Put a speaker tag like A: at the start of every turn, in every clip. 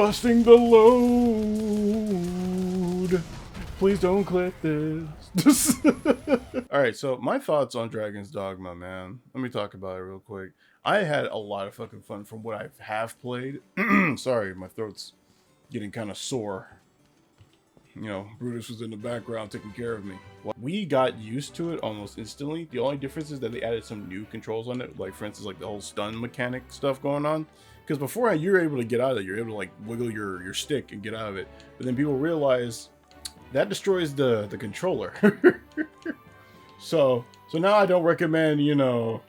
A: Busting the load. Please don't click this. Alright, so my thoughts on Dragon's Dogma, man. Let me talk about it real quick. I had a lot of fucking fun from what I have played. Sorry, my throat's getting kind of sore. You know, Brutus was in the background taking care of me. We got used to it almost instantly. The only difference is that they added some new controls on it. Like, for instance, like the whole stun mechanic stuff going on. Because before you were able to get out of it, you're able to like wiggle your stick and get out of it. But then people realize that destroys the controller. so now I don't recommend, you know,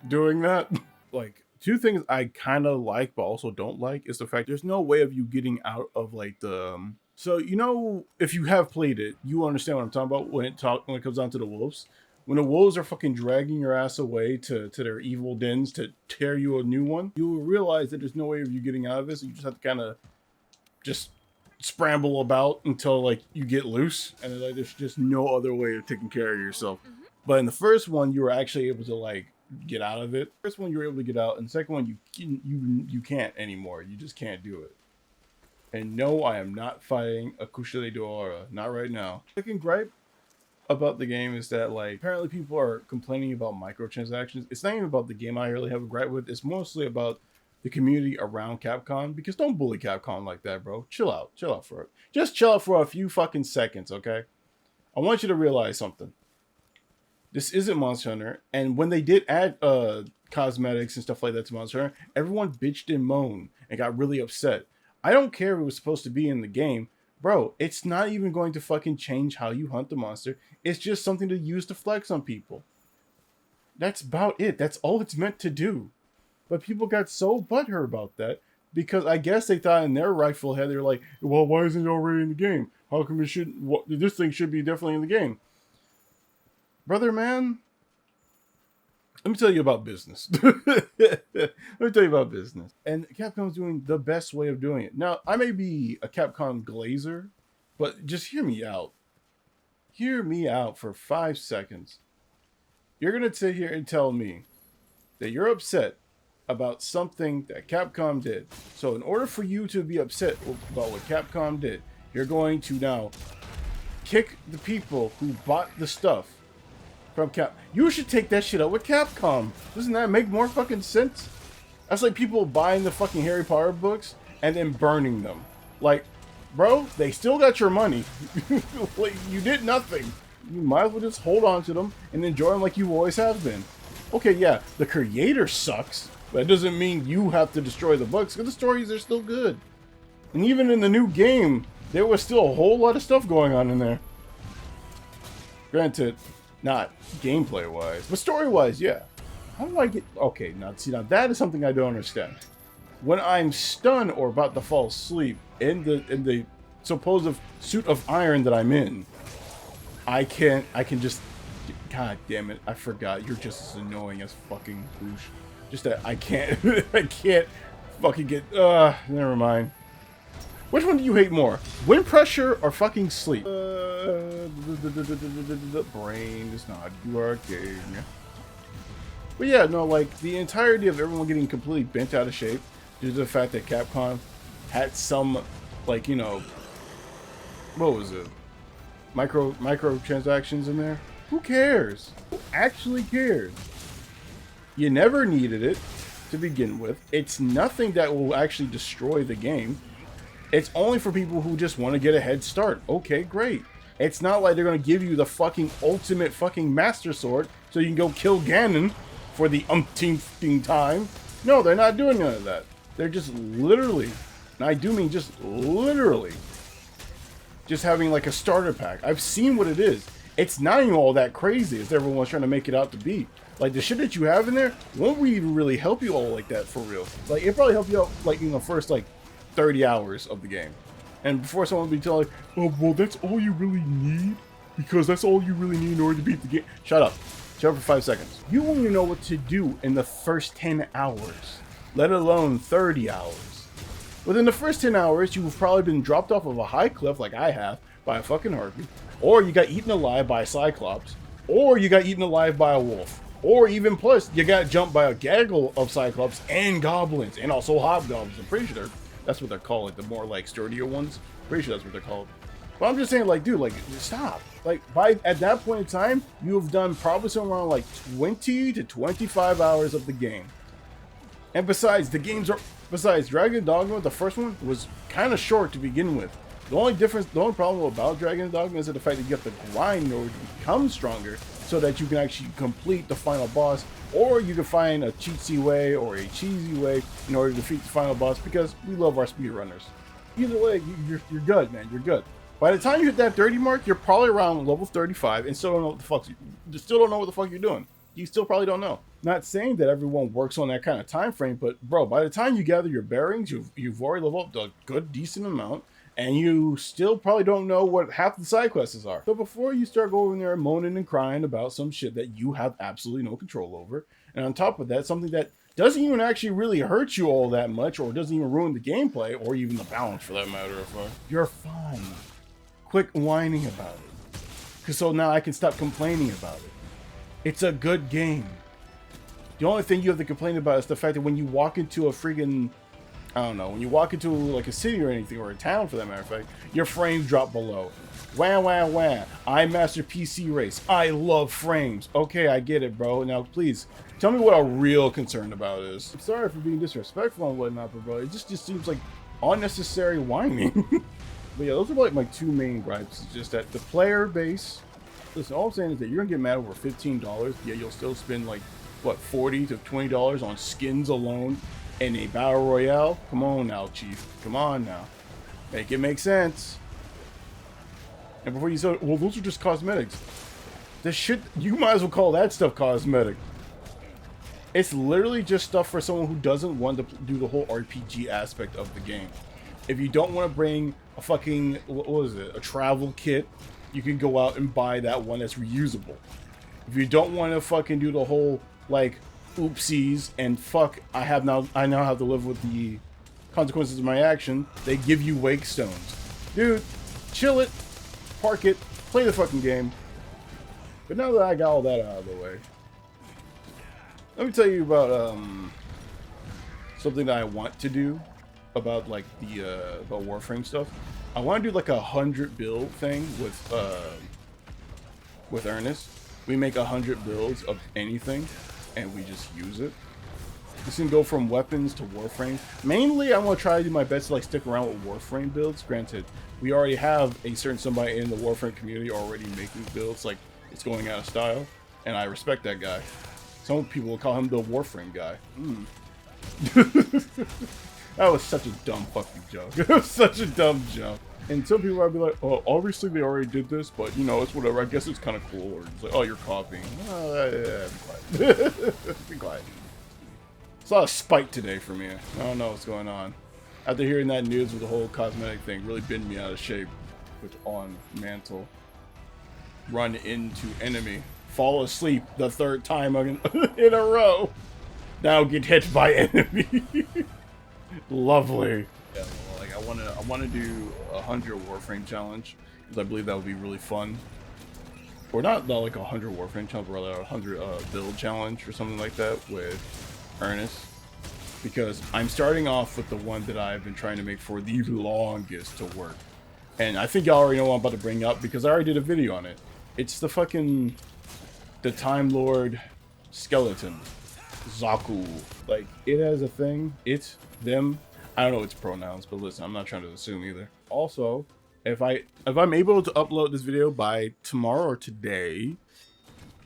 A: doing that. Like, two things I kind of like but also don't like is the fact there's no way of you getting out of like the so, you know, if you have played it, you understand what I'm talking about when it comes down to the wolves. When the wolves are fucking dragging your ass away to their evil dens to tear you a new one, you will realize that there's no way of you getting out of this. You just have to kind of just scramble about until like you get loose, and like, there's just no other way of taking care of yourself. But in the first one, you were actually able to like get out of it. First one you were able to get out, and the second one you can't anymore. You just can't do it. And no, I am not fighting a Cuchille d'Or. Not right now. Second gripe about the game is that like apparently people are complaining about microtransactions. It's not even about the game I really have a gripe with. It's mostly about the community around Capcom, because don't bully Capcom like that, bro. Chill out for it. Just chill out for a few fucking seconds, okay? I want you to realize something. This isn't Monster Hunter, and when they did add cosmetics and stuff like that to Monster Hunter, everyone bitched and moaned and got really upset. I don't care if it was supposed to be in the game. Bro, it's not even going to fucking change how you hunt the monster. It's just something to use to flex on people. That's about it. That's all it's meant to do. But people got so butthurt about that because I guess they thought in their rightful head, they were like, well, why isn't it already in the game? How come it should? This thing should be definitely in the game. Brother, man, let me tell you about business. And Capcom's doing the best way of doing it. Now, I may be a Capcom glazer, but just hear me out. Hear me out for 5 seconds. You're going to sit here and tell me that you're upset about something that Capcom did. So in order for you to be upset about what Capcom did, you're going to now kick the people who bought the stuff from Cap. You should take that shit up with Capcom. Doesn't that make more fucking sense? That's like people buying the fucking Harry Potter books and then burning them. Like, bro, they still got your money. Like, you did nothing. You might as well just hold on to them and enjoy them like you always have been. Okay, yeah, the creator sucks, but it doesn't mean you have to destroy the books, because the stories are still good. And even in the new game, there was still a whole lot of stuff going on in there. Granted, not gameplay-wise, but story-wise, yeah. How do I get... Okay, now that is something I don't understand. When I'm stunned or about to fall asleep in the supposed suit of iron that I'm in, I can just... God damn it, I forgot. You're just as annoying as fucking Boosh. Just that I can't... I can't fucking get... never mind. Which one do you hate more? Wind pressure or fucking sleep? The brain is not working. But yeah, no, like, the entirety of everyone getting completely bent out of shape due to the fact that Capcom had some, like, you know, what was it? Microtransactions in there? Who cares? Who actually cares? You never needed it to begin with. It's nothing that will actually destroy the game. It's only for people who just want to get a head start. Okay, great. It's not like they're going to give you the fucking ultimate fucking master sword so you can go kill Ganon for the umpteenth time. No, they're not doing none of that. They're just literally, and I do mean just literally, just having like a starter pack. I've seen what it is. It's not even all that crazy as everyone's trying to make it out to be. Like, the shit that you have in there won't even really help you all like that for real. Like, it probably help you out, like, in the first, like, 30 hours of the game. And before someone would be telling, oh, well, that's all you really need? Because that's all you really need in order to beat the game. Shut up. Shut up for 5 seconds. You only know what to do in the first 10 hours, let alone 30 hours. Within the first 10 hours, you've probably been dropped off of a high cliff like I have by a fucking harpy, or you got eaten alive by a cyclops, or you got eaten alive by a wolf, or even plus, you got jumped by a gaggle of cyclops and goblins, and also hobgoblins, I'm pretty sure. That's what they're called, like the more like sturdier ones. Pretty sure that's what they're called. But I'm just saying, like, dude, like, stop. Like, at that point in time, you have done probably somewhere around like 20 to 25 hours of the game. And besides, besides Dragon Dogma, the first one was kind of short to begin with. The only problem about Dragon Dogma is the fact that you have to grind in order to become stronger, so that you can actually complete the final boss, or you can find a cheatsy way or a cheesy way in order to defeat the final boss, because we love our speedrunners. Either way, you're good, man. You're good. By the time you hit that 30 mark, you're probably around level 35 and still don't know what the fuck you're doing. You still probably don't know. Not saying that everyone works on that kind of time frame, but bro, by the time you gather your bearings, you've already leveled up a good decent amount, and you still probably don't know what half the side quests are. So before you start going there moaning and crying about some shit that you have absolutely no control over, and on top of that, something that doesn't even actually really hurt you all that much, or doesn't even ruin the gameplay, or even the balance for that matter, you're fine. Quit whining about it. Because so now I can stop complaining about it. It's a good game. The only thing you have to complain about is the fact that when you walk into a friggin', I don't know, when you walk into like a city or anything, or a town for that matter of fact, your frames drop below. Wah, wah, wah. I master PC race. I love frames. Okay, I get it, bro. Now, please, tell me what a real concern about is. I'm sorry for being disrespectful and whatnot, but bro, it just seems like unnecessary whining. But yeah, those are like my two main gripes. It's just that the player base. Listen, all I'm saying is that you're gonna get mad over $15. Yeah, you'll still spend like what, $40 to $20 on skins alone in a battle royale. Come on now, Chief. Come on now, make it make sense. And before you say, well, those are just cosmetics. This shit, you might as well call that stuff cosmetic. It's literally just stuff for someone who doesn't want to do the whole RPG aspect of the game. If you don't want to bring a fucking, what is it, a travel kit, you can go out and buy that one that's reusable. If you don't want to fucking do the whole, like, oopsies and fuck, I now have to live with the consequences of my action, they give you wake stones. Dude, chill it, park it, play the fucking game. But now that I got all that out of the way, let me tell you about something that I want to do about like the about Warframe stuff. I want to do like 100 build thing with Ernest. We make 100 builds of anything, and we just use it. This can go from weapons to Warframe. Mainly, I want to try to do my best to like stick around with Warframe builds. Granted, we already have a certain somebody in the Warframe community already making builds. Like, it's going out of style, and I respect that guy. Some people will call him the Warframe guy. That was such a dumb fucking joke. It was such a dumb joke. And some people would be like, oh, obviously they already did this, but you know, it's whatever. I guess it's kind of cool. Or it's like, oh, you're copying. Yeah, be quiet. Be quiet. It's a lot of spite today for me. I don't know what's going on. After hearing that news with the whole cosmetic thing, really bent me out of shape. With on mantle. Run into enemy. Fall asleep the third time in a row. Now get hit by enemy. Lovely. Yeah, well, like I want to do 100 Warframe challenge because I believe that would be really fun. Or not like 100 Warframe challenge, but rather 100 build challenge or something like that with Ernest. Because I'm starting off with the one that I've been trying to make for the longest to work. And I think y'all already know what I'm about to bring up because I already did a video on it. It's the Time Lord skeleton. Zaku. Like, it has a thing. It's them. I don't know its pronouns, but listen, I'm not trying to assume either. Also, if I'm able to upload this video by tomorrow or today,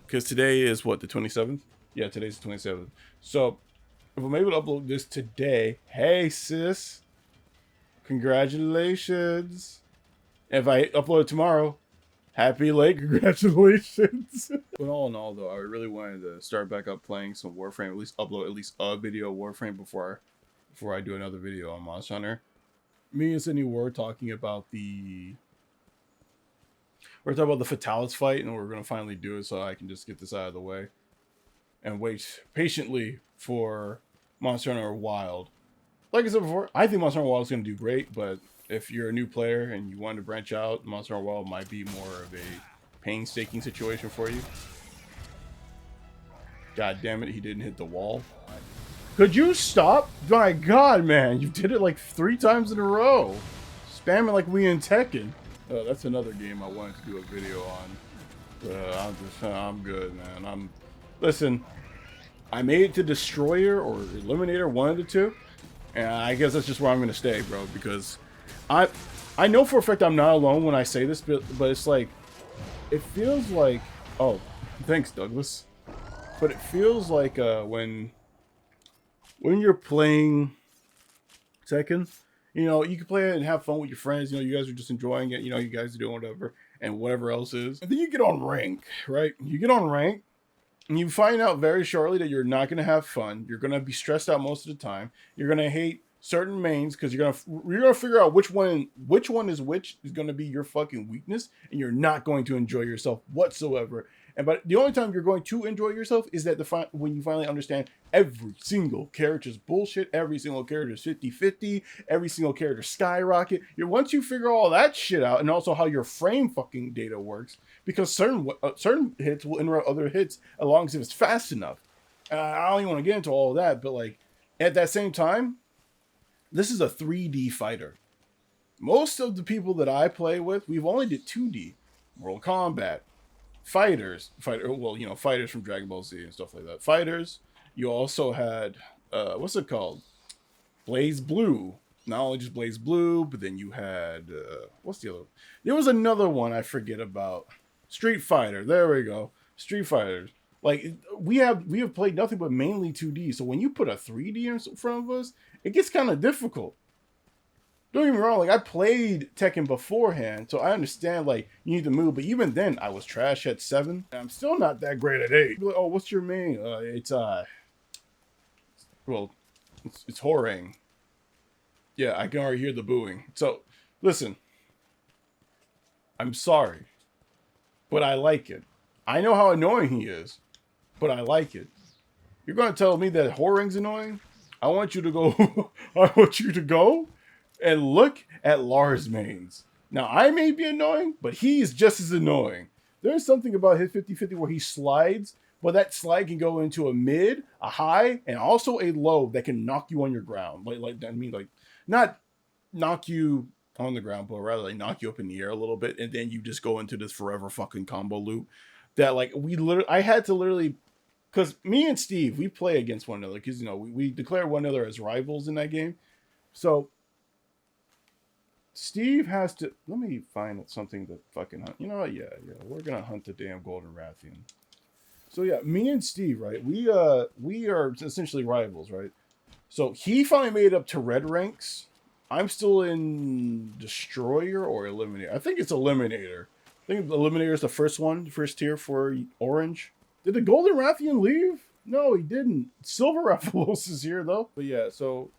A: because today is what, the 27th? Yeah, today's the 27th. So, if I'm able to upload this today, hey sis, congratulations. If I upload it tomorrow, happy late congratulations. But all in all, though, I really wanted to start back up playing some Warframe, at least upload at least a video of Warframe before I do another video on Monster Hunter. Me and Sydney were talking about the Fatalis fight, and we're gonna finally do it so I can just get this out of the way and wait patiently for Monster Hunter Wild. Like I said before, I think Monster Hunter Wild is gonna do great, but if you're a new player and you want to branch out, Monster Hunter Wild might be more of a painstaking situation for you. God damn it, he didn't hit the wall. Could you stop? My God, man, you did it like 3 times in a row. Spamming like we in Tekken. That's another game I wanted to do a video on. I'm good, man. Listen, I made it to Destroyer or Eliminator, one of the two. And I guess that's just where I'm going to stay, bro, because I know for a fact I'm not alone when I say this, but it's like, it feels like, oh, thanks, Douglas. But it feels like when you're playing Tekken, you know, you can play it and have fun with your friends. You know, you guys are just enjoying it. You know, you guys are doing whatever and whatever else is. And then you get on rank, right? You get on rank and you find out very shortly that you're not going to have fun. You're going to be stressed out most of the time. You're going to hate certain mains because you're gonna figure out which one is going to be your fucking weakness, and you're not going to enjoy yourself whatsoever. But the only time you're going to enjoy yourself is that when you finally understand every single character's bullshit, every single character's 50-50, every single character skyrocket. Once you figure all that shit out, and also how your frame fucking data works, because certain hits will interrupt other hits as long as it's fast enough. I don't even want to get into all of that, but like at that same time, this is a 3D fighter. Most of the people that I play with, we've only did 2D. Mortal Kombat. Fighters from Dragon Ball Z and stuff like that. Fighters. You also had, what's it called? Blaze Blue. Not only just Blaze Blue, but then you had, what's the other? There was another one I forget about. Street Fighter. There we go. Street Fighters. Like, we have played nothing but mainly 2D. So when you put a 3D in front of us, it gets kind of difficult. Don't get me wrong, like I played Tekken beforehand, so I understand like you need to move, but even then I was trash at 7. And I'm still not that great at 8. Like, oh, what's your main? It's Horang. Yeah, I can already hear the booing. So, listen. I'm sorry. But I like it. I know how annoying he is, but I like it. You're gonna tell me that Horang's annoying? I want you to go and look at Lars mains. Now, I may be annoying, but he's just as annoying. There's something about his 50-50 where he slides, but that slide can go into a mid, a high, and also a low that can knock you on your ground. Like not knock you on the ground, but rather like knock you up in the air a little bit, and then you just go into this forever fucking combo loop. That like I had to literally, because me and Steve, we play against one another, because you know we declare one another as rivals in that game. So Steve has to, let me find something to fucking hunt. You know what? Yeah, we're gonna hunt the damn Golden Rathian. So yeah, me and Steve, right? We are essentially rivals, right? So he finally made it up to red ranks. I'm still in Destroyer or Eliminator. I think it's Eliminator. I think Eliminator is the first tier for Orange. Did the Golden Rathian leave? No, he didn't. Silver Rathalos is here though. But yeah, so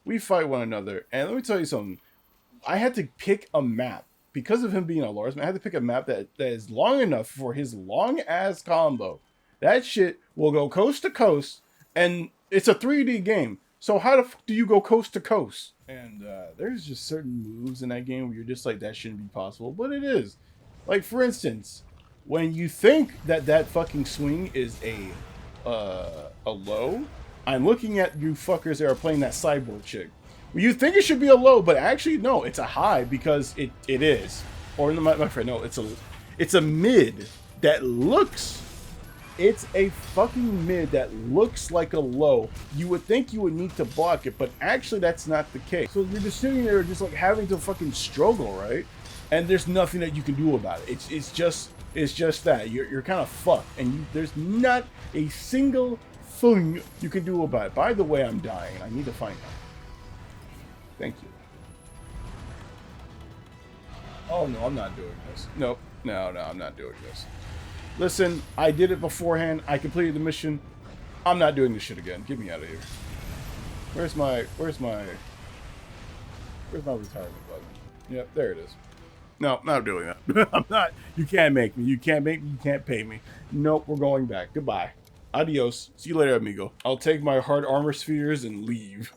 A: we fight one another, and let me tell you something. I had to pick a map. Because of him being a Lars, I had to pick a map that is long enough for his long-ass combo. That shit will go coast to coast, and it's a 3D game. So how the fuck do you go coast to coast? And there's just certain moves in that game where you're just like, that shouldn't be possible, but it is. Like, for instance, when you think that fucking swing is a low, I'm looking at you fuckers that are playing that cyborg chick. You think it should be a low, but actually no, it's a high because it is. Or my friend, no, it's a mid that looks. It's a fucking mid that looks like a low. You would think you would need to block it, but actually that's not the case. So you're just sitting there, just like having to fucking struggle, right? And there's nothing that you can do about it. It's just that you're kind of fucked, and there's not a single thing you can do about it. By the way, I'm dying. I need to find out. Thank you. Oh, no, I'm not doing this. Nope. No, I'm not doing this. Listen, I did it beforehand. I completed the mission. I'm not doing this shit again. Get me out of here. Where's my retirement button? Yep, there it is. No, I'm not doing that. I'm not. You can't make me. You can't make me. You can't pay me. Nope, we're going back. Goodbye. Adios. See you later, amigo. I'll take my hard armor spheres and leave.